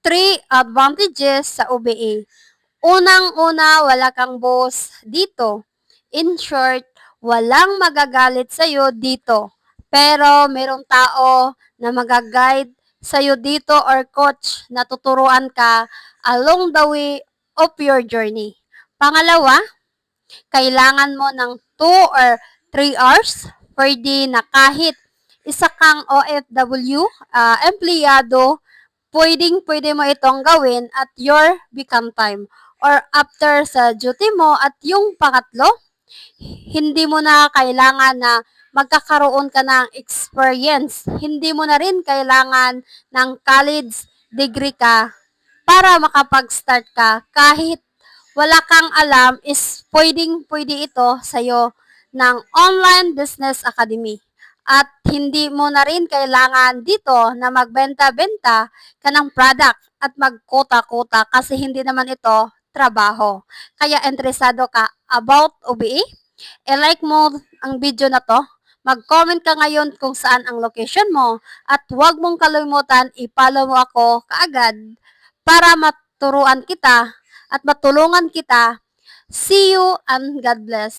Three advantages sa OBA. Unang-una, wala kang boss dito. In short, walang magagalit sa'yo dito. Pero merong tao na magaguide sa'yo dito or coach na tuturuan ka along the way of your journey. Pangalawa, kailangan mo ng 2 or 3 hours per day na kahit isa kang OFW, empleyado, pwedeng-pwede mo itong gawin at your become time or after sa duty mo. At yung pangatlo, hindi mo na kailangan na magkakaroon ka ng experience. Hindi mo na rin kailangan ng college degree ka para makapag-start ka. Kahit wala kang alam is pwedeng-pwede ito sa'yo ng Online Business Academy. At hindi mo na rin kailangan dito na magbenta-benta ka ng product at magkota-kota kasi hindi naman ito trabaho. Kaya interesado ka about OBA? I-like mo ang video na to. Mag-comment ka ngayon kung saan ang location mo at huwag mong kalimutan i-follow mo ako kaagad para maturuan kita at matulungan kita. See you and God bless.